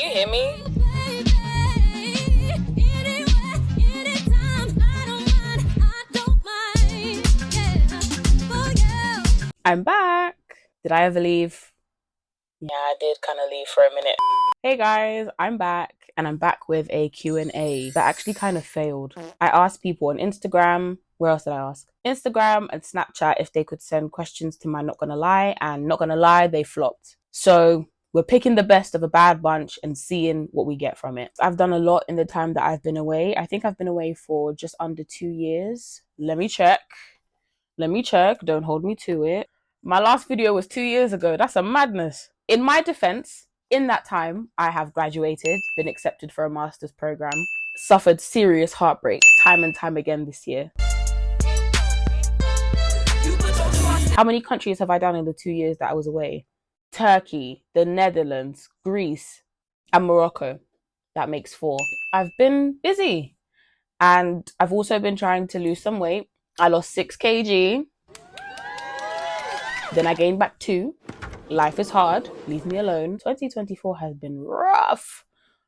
you hear me? I'm back. Did I ever leave? Yeah, I did kind of leave for a minute. Hey guys, I'm back, and I'm back with a Q&A that actually kind of failed. I asked people on Instagram. Where else did I ask? Instagram and Snapchat if they could send questions to my Not Gonna Lie, and not gonna lie, they flopped. So we're picking the best of a bad bunch and seeing what we get from it. I've done a lot in the time that I've been away. I think I've been away for just under 2 years. Let me check. Don't hold me to it. My last video was 2 years ago. That's a madness. In my defense, in that time, I have graduated, been accepted for a master's program, suffered serious heartbreak time and time again this year. How many countries have I done in the 2 years that I was away? Turkey, the Netherlands, Greece, and Morocco. That makes 4. I've been busy, and I've also been trying to lose some weight. I lost 6 kg. Then I gained back 2. Life is hard. Leave me alone. 2024 has been rough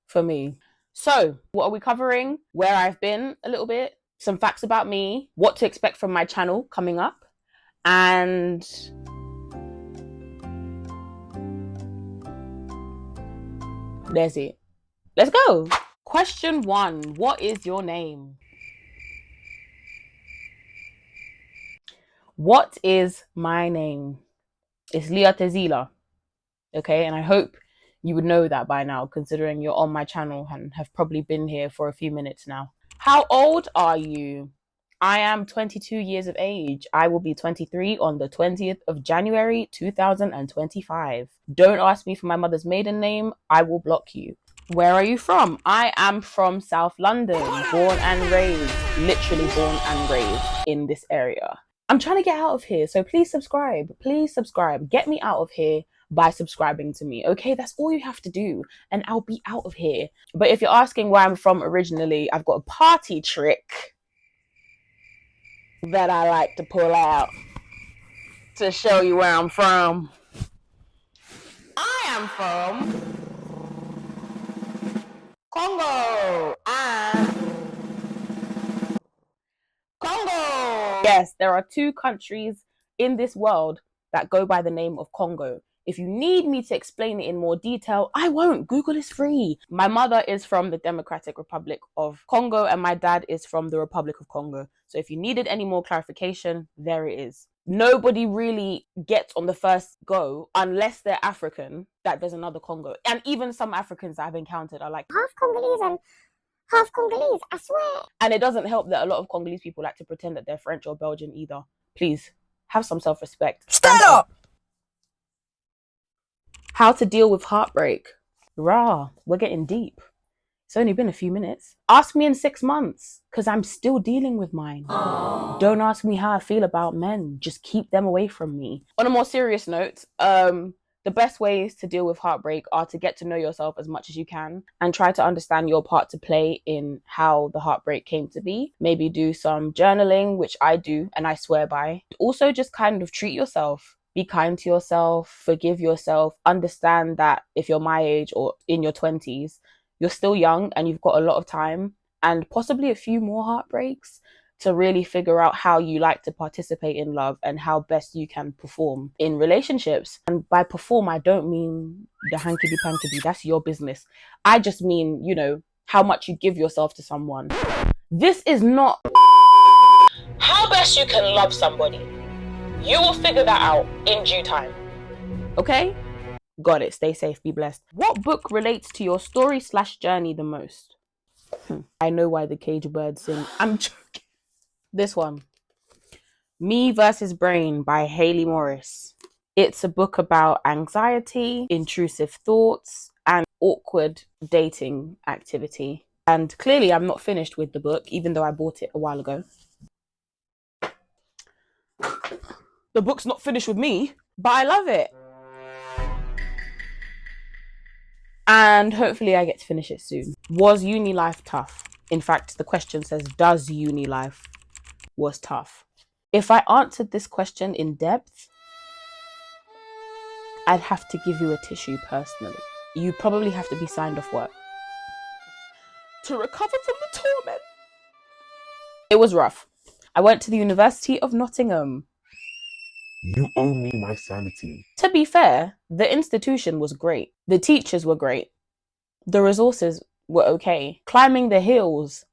for me. So what are we covering? Where I've been a little bit, some facts about me, what to expect from my channel coming up, and there's it. Let's go. Question 1. What is your name? What is my name? It's Leah Tèzila. Okay, and I hope you would know that by now, considering you're on my channel and have probably been here for a few minutes now. How old are you? I am 22 years of age. I will be 23 on the 20th of January 2025. Don't ask me for my mother's maiden name. I will block you. Where are you from? I am from South London, born and raised, literally born and raised in this area. I'm trying to get out of here, so please subscribe. Please subscribe. Get me out of here by subscribing to me, okay? That's all you have to do, and I'll be out of here. But if you're asking where I'm from originally, I've got a party trick that I like to pull out to show you where I'm from. I am from Congo and Congo. Yes, there are 2 countries in this world that go by the name of Congo. If you need me to explain it in more detail, I won't. Google is free. My mother is from the Democratic Republic of Congo and my dad is from the Republic of Congo. So if you needed any more clarification, there it is. Nobody really gets on the first go, unless they're African, that there's another Congo. And even some Africans that I've encountered are like, half Congolese and half Congolese, I swear. And it doesn't help that a lot of Congolese people like to pretend that they're French or Belgian either. Please, have some self-respect. Stand up! How to deal with heartbreak. Rah, we're getting deep. It's only been a few minutes. Ask me in 6 months, because I'm still dealing with mine. Aww. Don't ask me how I feel about men. Just keep them away from me. On a more serious note, the best ways to deal with heartbreak are to get to know yourself as much as you can and try to understand your part to play in how the heartbreak came to be. Maybe do some journaling, which I do and I swear by. Also just kind of treat yourself. Be kind to yourself, forgive yourself, understand that if you're my age or in your 20s, you're still young and you've got a lot of time and possibly a few more heartbreaks to really figure out how you like to participate in love and how best you can perform in relationships. And by perform, I don't mean the hankity-pankity, that's your business. I just mean, you know, how much you give yourself to someone. This is not how best you can love somebody. You will figure that out in due time. Okay? Got it. Stay safe. Be blessed. What book relates to your story/journey the most? I know why the cage birds sing. I'm joking. This one. Me versus Brain by Haley Morris. It's a book about anxiety, intrusive thoughts, and awkward dating activity. And clearly I'm not finished with the book, even though I bought it a while ago. The book's not finished with me, but I love it. And hopefully I get to finish it soon. Was uni life tough? In fact, the question says, does uni life was tough? If I answered this question in depth, I'd have to give you a tissue personally. you probably have to be signed off work to recover from the torment. It was rough. I went to the University of Nottingham. You owe me my sanity. To be fair, the institution was great. The teachers were great. The resources were okay. Climbing the hills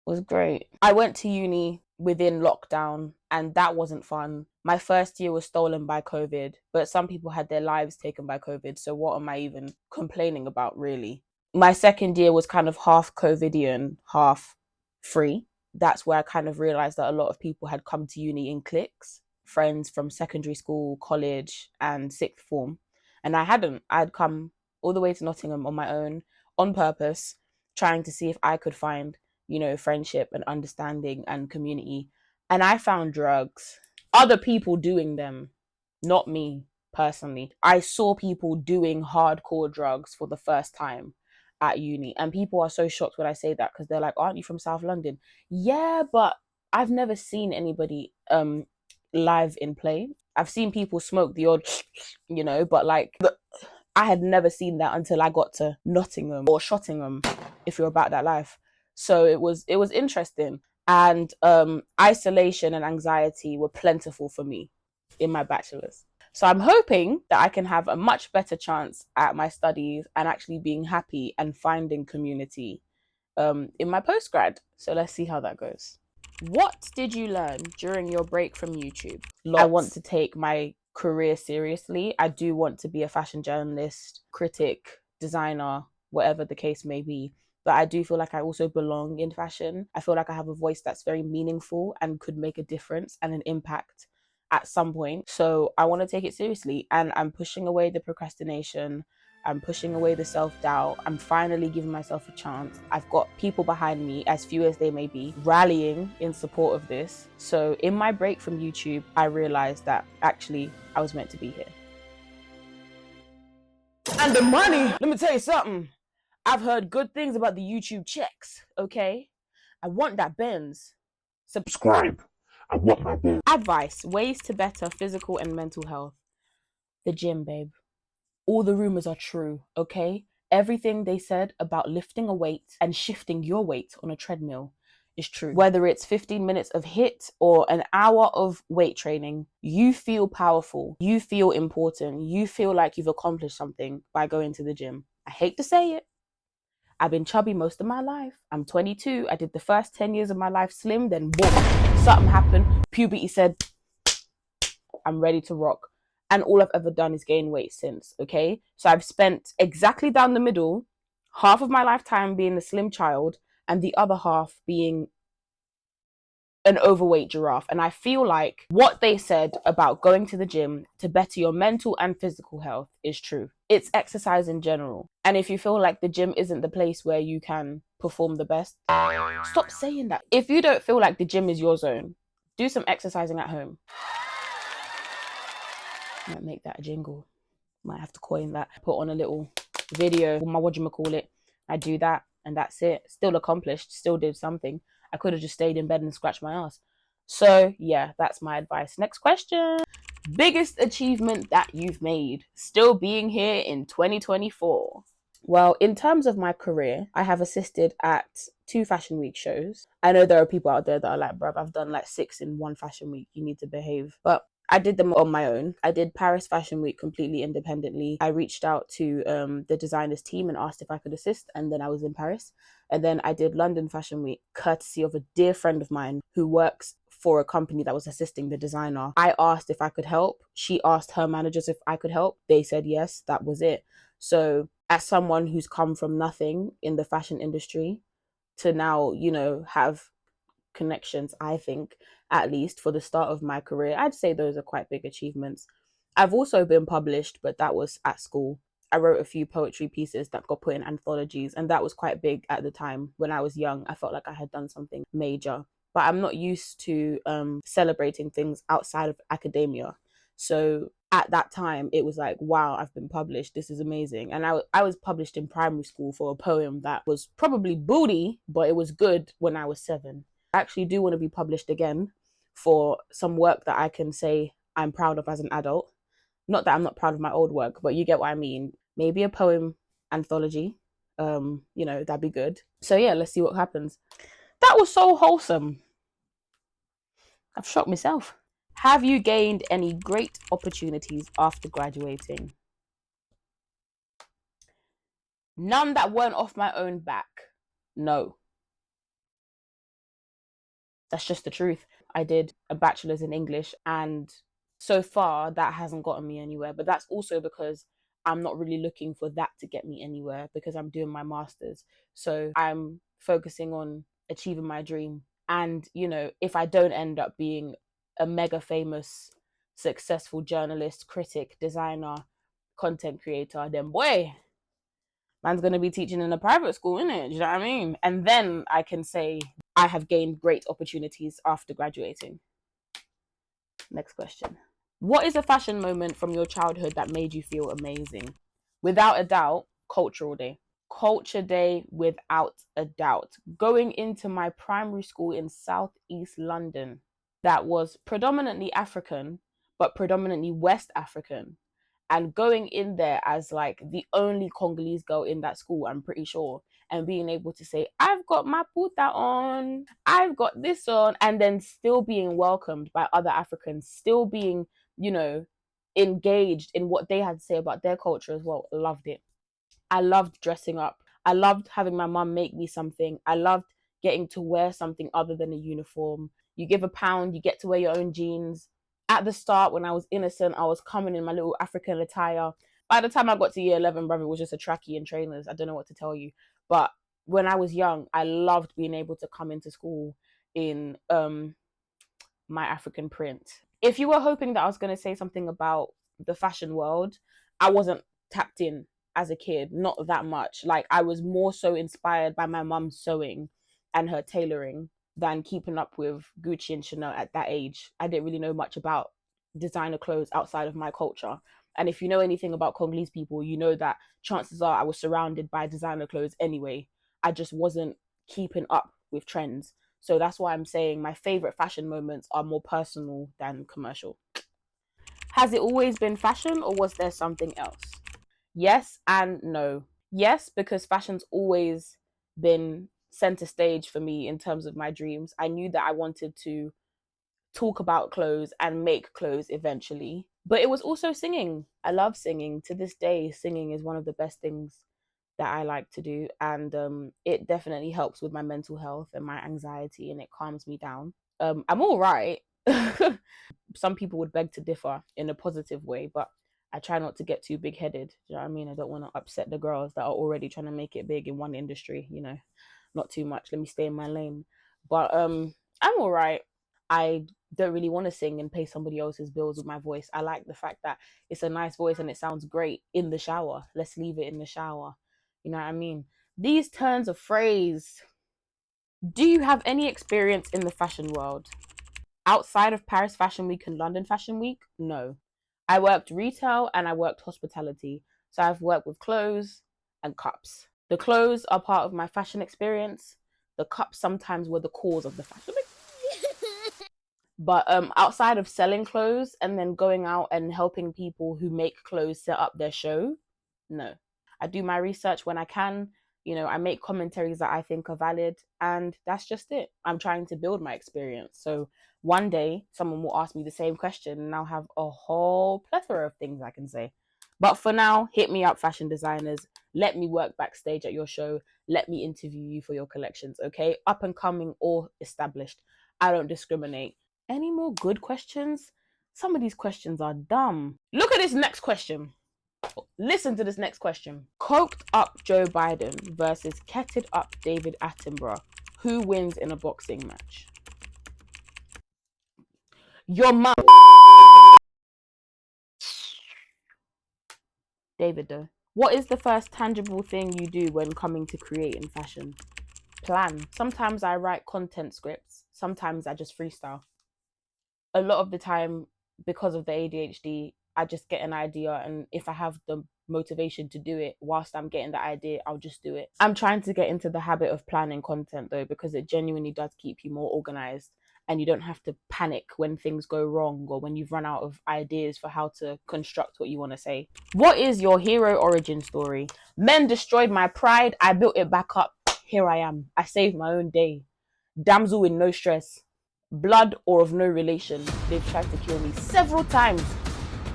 was great. I went to uni within lockdown, and that wasn't fun. My first year was stolen by COVID, but some people had their lives taken by COVID, so what am I even complaining about, really? My second year was kind of half COVIDian, half free. That's where I kind of realized that a lot of people had come to uni in cliques, friends from secondary school, college, and sixth form. And I hadn't. I'd come all the way to Nottingham on my own, on purpose, trying to see if I could find, friendship and understanding and community. And I found drugs. Other people doing them, not me personally. I saw people doing hardcore drugs for the first time at uni. And people are so shocked when I say that because they're like, aren't you from South London? Yeah, but I've never seen anybody live in play. I've seen people smoke the odd, but I had never seen that until I got to Nottingham or Shottingham, if you're about that life. So it was interesting. And isolation and anxiety were plentiful for me in my bachelor's. So I'm hoping that I can have a much better chance at my studies and actually being happy and finding community in my postgrad. So let's see how that goes. What did you learn during your break from YouTube? Lots. I want to take my career seriously. I do want to be a fashion journalist, critic, designer, whatever the case may be. But I do feel like I also belong in fashion. I feel like I have a voice that's very meaningful and could make a difference and an impact at some point. So I want to take it seriously, and I'm pushing away the procrastination. I'm pushing away the self-doubt. I'm finally giving myself a chance. I've got people behind me, as few as they may be, rallying in support of this. So in my break from YouTube, I realized that actually I was meant to be here. And the money, let me tell you something. I've heard good things about the YouTube checks, okay? I want that Benz. Subscribe. I want my Benz. Advice, ways to better physical and mental health. The gym, babe. All the rumors are true, okay? Everything they said about lifting a weight and shifting your weight on a treadmill is true. Whether it's 15 minutes of HIIT or an hour of weight training, you feel powerful, you feel important, you feel like you've accomplished something by going to the gym. I hate to say it. I've been chubby most of my life. I'm 22. I did the first 10 years of my life slim, then boom, something happened. Puberty said, I'm ready to rock. And all I've ever done is gain weight since, okay? So I've spent exactly down the middle, half of my lifetime being a slim child and the other half being an overweight giraffe. And I feel like what they said about going to the gym to better your mental and physical health is true. It's exercise in general. And if you feel like the gym isn't the place where you can perform the best, stop saying that. If you don't feel like the gym is your zone, do some exercising at home. Might make that a jingle. Might have to coin that. Put on a little video, my whatchamacallit. I do that and that's it. Still accomplished, still did something. I could have just stayed in bed and scratched my ass. So yeah, that's my advice. Next question. Biggest achievement that you've made still being here in 2024? Well, in terms of my career, I have assisted at 2 Fashion Week shows. I know there are people out there that are like, bruv, I've done like 6 in one Fashion Week. You need to behave. But I did them on my own. I did Paris Fashion Week completely independently. I reached out to the designers team and asked if I could assist, and then I was in Paris. And then I did London Fashion Week, courtesy of a dear friend of mine who works for a company that was assisting the designer. I asked if I could help. She asked her managers if I could help. They said yes, that was it. So as someone who's come from nothing in the fashion industry to now, have connections, I think, at least for the start of my career, I'd say those are quite big achievements. I've also been published, but that was at school. I wrote a few poetry pieces that got put in anthologies, and that was quite big at the time. When I was young, I felt like I had done something major, but I'm not used to celebrating things outside of academia. So at that time, it was like, wow, I've been published. This is amazing. And I was published in primary school for a poem that was probably booty, but it was good when I was 7. I actually do want to be published again for some work that I can say I'm proud of as an adult. Not that I'm not proud of my old work, but you get what I mean. maybe a poem anthology. That'd be good. So yeah, let's see what happens. That was so wholesome. I've shocked myself. Have you gained any great opportunities after graduating? None that weren't off my own back. No. That's just the truth. I did a bachelor's in English, and so far that hasn't gotten me anywhere. But that's also because I'm not really looking for that to get me anywhere, because I'm doing my master's. So I'm focusing on achieving my dream. And, if I don't end up being a mega famous, successful journalist, critic, designer, content creator, then boy, man's going to be teaching in a private school, innit? Do you know what I mean? And then I can say I have gained great opportunities after graduating. Next question. What is a fashion moment from your childhood that made you feel amazing? Without a doubt, Cultural Day. Culture Day, without a doubt. Going into my primary school in Southeast London that was predominantly African, but predominantly West African. And going in there as like the only Congolese girl in that school, I'm pretty sure, and being able to say, I've got my puta on, I've got this on, and then still being welcomed by other Africans, still being, engaged in what they had to say about their culture as well. Loved it. I loved dressing up. I loved having my mum make me something. I loved getting to wear something other than a uniform. You give £1, you get to wear your own jeans. At the start, when I was innocent, I was coming in my little African attire. By the time I got to year 11, brother, it was just a trackie and trainers. I don't know what to tell you. But when I was young, I loved being able to come into school in my African print. If you were hoping that I was going to say something about the fashion world, I wasn't tapped in as a kid, not that much. Like, I was more so inspired by my mum's sewing and her tailoring than keeping up with Gucci and Chanel at that age. I didn't really know much about designer clothes outside of my culture. And if you know anything about Congolese people, you know that chances are I was surrounded by designer clothes anyway. I just wasn't keeping up with trends. So that's why I'm saying my favorite fashion moments are more personal than commercial. Has it always been fashion, or was there something else? Yes and no. Yes, because fashion's always been center stage for me in terms of my dreams. I knew that I wanted to talk about clothes and make clothes eventually. But it was also singing. I love singing. To this day, singing is one of the best things that I like to do. And it definitely helps with my mental health and my anxiety, and it calms me down. I'm all right. Some people would beg to differ in a positive way, but I try not to get too big headed. Do you know what I mean? I don't want to upset the girls that are already trying to make it big in one industry, not too much. Let me stay in my lane. But I'm all right. I don't really want to sing and pay somebody else's bills with my voice. I like the fact that it's a nice voice and it sounds great in the shower. Let's leave it in the shower. You know what I mean? These turns of phrase. Do you have any experience in the fashion world? Outside of Paris Fashion Week and London Fashion Week? No. I worked retail and I worked hospitality. So I've worked with clothes and cups. The clothes are part of my fashion experience. The cups sometimes were the cause of the fashion. But outside of selling clothes and then going out and helping people who make clothes set up their show, no. I do my research when I can. I make commentaries that I think are valid, and that's just it. I'm trying to build my experience. So one day someone will ask me the same question and I'll have a whole plethora of things I can say. But for now, hit me up, fashion designers. Let me work backstage at your show. Let me interview you for your collections, okay? Up and coming or established. I don't discriminate. Any more good questions? Some of these questions are dumb. Look at this next question. Listen to this next question. Coked up Joe Biden versus ketted up David Attenborough. Who wins in a boxing match? Your mum. David, though. What is the first tangible thing you do when coming to create in fashion? Plan. Sometimes I write content scripts. Sometimes I just freestyle. A lot of the time, because of the ADHD, I just get an idea, and if I have the motivation to do it whilst I'm getting the idea, I'll just do it. I'm trying to get into the habit of planning content though, because it genuinely does keep you more organized and you don't have to panic when things go wrong or when you've run out of ideas for how to construct what you want to say. What is your hero origin story? Men destroyed my pride. I built it back up. Here I am. I saved my own day. Damsel in no stress. Blood or of no relation. They've tried to kill me several times.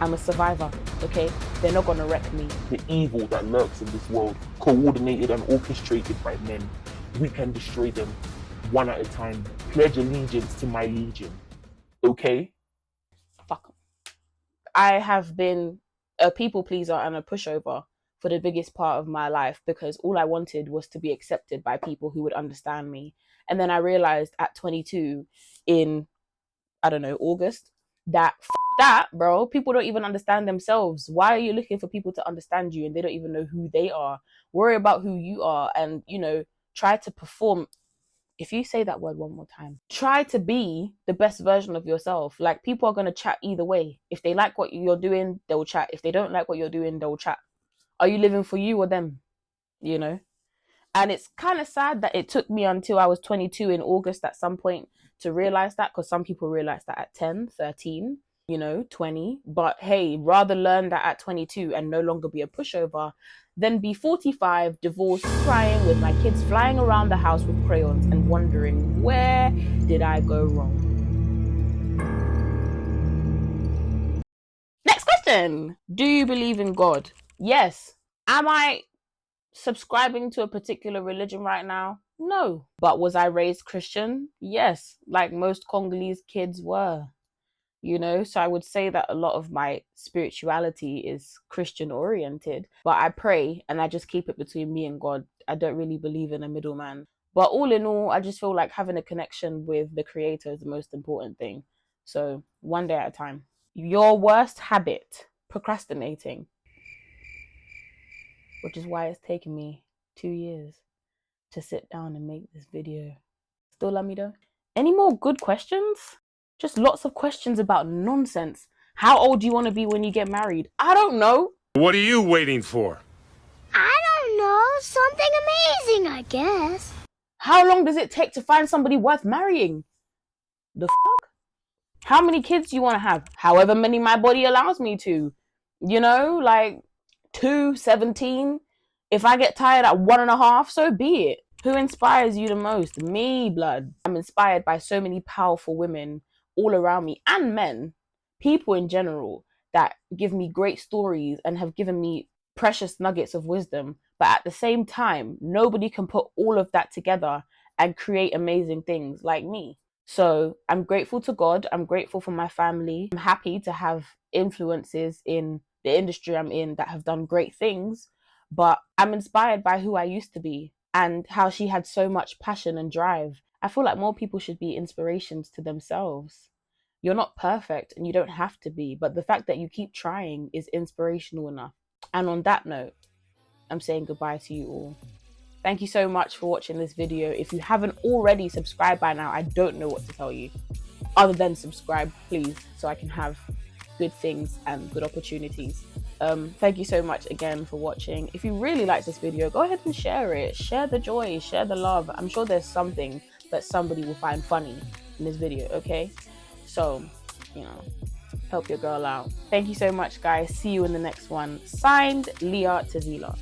I'm a survivor, okay? They're not gonna wreck me. The evil that lurks in this world, coordinated and orchestrated by men. We can destroy them one at a time. Pledge allegiance to my legion. Okay? Fuck 'em. I have been a people pleaser and a pushover for the biggest part of my life because all I wanted was to be accepted by people who would understand me. And then I realized at 22 in, I don't know, August, that that, bro, people don't even understand themselves. Why are you looking for people to understand you and they don't even know who they are? Worry about who you are and, you know, try to perform. If you say that word one more time, try to be the best version of yourself. Like, people are going to chat either way. If they like what you're doing, they'll chat. If they don't like what you're doing, they'll chat. Are you living for you or them? You know? And it's kind of sad that it took me until I was 22 in August at some point to realize that, because some people realize that at 10, 13, you know, 20. But hey, rather learn that at 22 and no longer be a pushover than be 45, divorced, crying with my kids flying around the house with crayons and wondering, where did I go wrong? Next question. Do you believe in God? Yes. Am I subscribing to a particular religion right now? No. But was I raised Christian? Yes. Like most Congolese kids were. You know, so I would say that a lot of my spirituality is Christian oriented, but I pray and I just keep it between me and God. I don't really believe in a middleman. But all in all, I just feel like having a connection with the creator is the most important thing. So one day at a time. Your worst habit, procrastinating, which is why it's taken me 2 years to sit down and make this video. Still love me though? Any more good questions? Just lots of questions about nonsense. How old do you want to be when you get married? I don't know. What are you waiting for? I don't know. Something amazing, I guess. How long does it take to find somebody worth marrying? The fuck? How many kids do you want to have? However many my body allows me to. You know, like 2, 17. If I get tired at 1.5, so be it. Who inspires you the most? Me, blood. I'm inspired by so many powerful women all around me, and men, people in general, that give me great stories and have given me precious nuggets of wisdom. But at the same time, nobody can put all of that together and create amazing things like me. So I'm grateful to God. I'm grateful for my family. I'm happy to have influences in the industry I'm in that have done great things. But I'm inspired by who I used to be and how she had so much passion and drive. I feel like more people should be inspirations to themselves. You're not perfect and you don't have to be, but the fact that you keep trying is inspirational enough. And on that note, I'm saying goodbye to you all. Thank you so much for watching this video. If you haven't already subscribed by now, I don't know what to tell you other than subscribe, please, so I can have good things and good opportunities. Thank you so much again for watching. If you really liked this video, go ahead and share it. Share the joy, share the love. I'm sure there's something that somebody will find funny in this video, okay? So, you know, help your girl out. Thank you so much, guys. See you in the next one. Signed, Leah Tèzila.